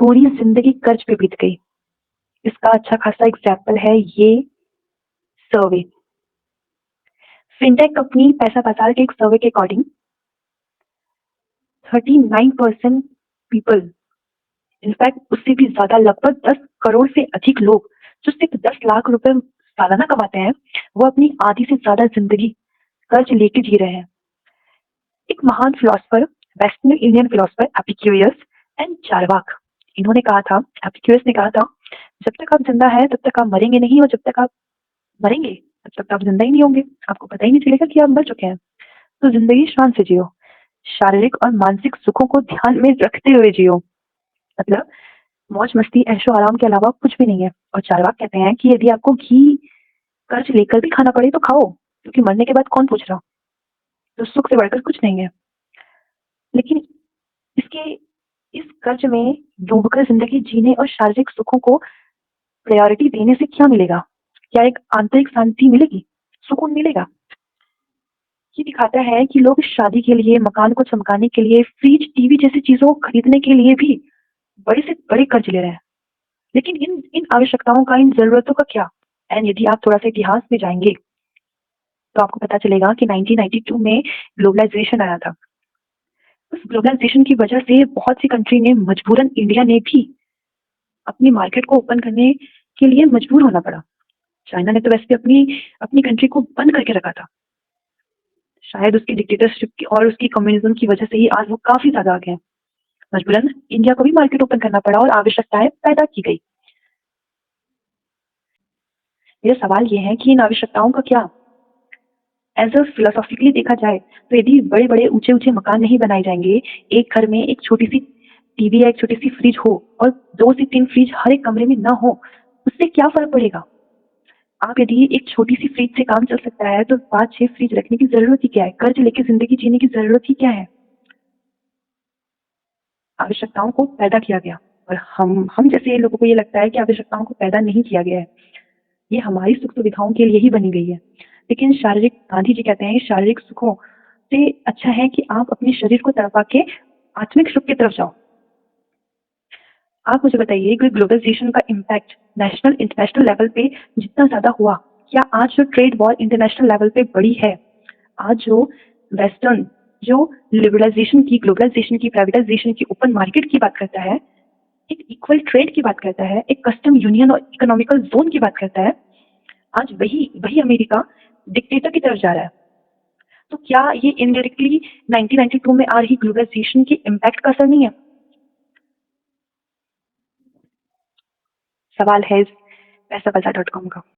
पूरी जिंदगी कर्ज पे बीत गई। इसका अच्छा खासा एग्जाम्पल है ये सर्वे। फिनटेक कंपनी पैसा बाजार के एक सर्वे के अकॉर्डिंग 39% पीपल, इनफैक्ट उससे भी ज्यादा, लगभग 10 करोड़ से अधिक लोग जो सिर्फ 10 लाख रुपए सालाना कमाते हैं, वो अपनी आधी से ज्यादा जिंदगी कर्ज लेके जी रहे हैं। एक महान philosopher, western Indian philosopher Epicurus and Charvak, इन्होंने कहा था, एपिक्यूरियस ने कहा था, जब तक आप जिंदा है तब तक आप मरेंगे नहीं, और जब तक आप मरेंगे तब तक आप जिंदा ही नहीं होंगे, आपको पता ही नहीं चलेगा कि आप मर चुके हैं। तो जिंदगी शान से जियो, शारीरिक और मानसिक सुखों को ध्यान में रखते हुए जियो। मतलब मौज मस्ती ऐशो आराम के अलावा कुछ भी नहीं है। और चार्वाक कहते हैं कि यदि आपको घी कर्ज लेकर भी खाना पड़े तो खाओ, क्योंकि मरने के बाद कौन पूछ रहा। तो सुख से बढ़कर कुछ नहीं है। लेकिन इसके इस कर्ज में डूबकर जिंदगी जीने और शारीरिक सुखों को प्रायोरिटी देने से क्या मिलेगा? क्या एक आंतरिक शांति मिलेगी, सुकून मिलेगा? ये दिखाता है कि लोग शादी के लिए, मकान को चमकाने के लिए, फ्रिज, टीवी जैसी चीजों को खरीदने के लिए भी बड़े से बड़े कर्ज ले रहे हैं। लेकिन इन इन आवश्यकताओं का, इन जरूरतों का क्या? एंड यदि आप थोड़ा सा इतिहास में जाएंगे तो आपको पता चलेगा कि 1992 में ग्लोबलाइजेशन आया था। उस ग्लोबलाइजेशन की वजह से बहुत सी कंट्री ने, मजबूरन इंडिया ने भी अपनी मार्केट को ओपन करने के लिए मजबूर होना पड़ा। चाइना ने तो वैसे अपनी अपनी कंट्री को बंद करके रखा था। शायद उसकी डिक्टेटरशिप की और उसकी कम्युनिज्म की वजह से ही आज वो काफी ज्यादा आगे हैं। मजबूरन इंडिया को भी मार्केट ओपन करना पड़ा और आवश्यकताएं पैदा की गई। मेरा सवाल ये है कि इन आवश्यकताओं का क्या? एज अ फिलोसॉफिकली देखा जाए तो यदि बड़े बड़े ऊंचे ऊंचे मकान नहीं बनाए जाएंगे, एक घर में एक छोटी सी टीवी या एक छोटी सी फ्रिज हो और 2 से 3 फ्रिज हर एक कमरे में ना हो, उससे क्या फर्क पड़ेगा? आप यदि एक छोटी सी फ्रिज से काम चल सकता है तो 5-6 फ्रिज रखने की जरूरत ही क्या है? कर्ज लेके जिंदगी जीने की जरूरत ही क्या है? आवश्यकताओं को पैदा किया गया, और हम जैसे लोगों को ये लगता है कि आवश्यकताओं को पैदा नहीं किया गया है, ये हमारी सुख सुविधाओं के लिए ही बनी गई है। लेकिन शारीरिक, गांधी जी कहते हैं, शारीरिक सुखों से अच्छा है कि आप अपने शरीर को तड़पा के आत्मिक सुख की तरफ जाओ। आप मुझे बताइए कि ग्लोबलाइजेशन का इम्पैक्ट नेशनल इंटरनेशनल लेवल पे जितना ज्यादा हुआ, क्या आज जो ट्रेड वॉर इंटरनेशनल लेवल पे बड़ी है, आज जो वेस्टर्न, जो लिबरलाइजेशन की, ग्लोबलाइजेशन की, प्राइवेटाइजेशन की, ओपन मार्केट की बात करता है, एक इक्वल ट्रेड की बात करता है, एक कस्टम यूनियन और इकोनॉमिकल जोन की बात करता है, आज वही वही अमेरिका डिक्टेटर की तरफ जा रहा है। तो क्या ये इनडायरेक्टली 1992 में आ रही ग्लोबलाइजेशन के इम्पैक्ट का असर नहीं है? सवाल है इस पैसाबाजा.com का।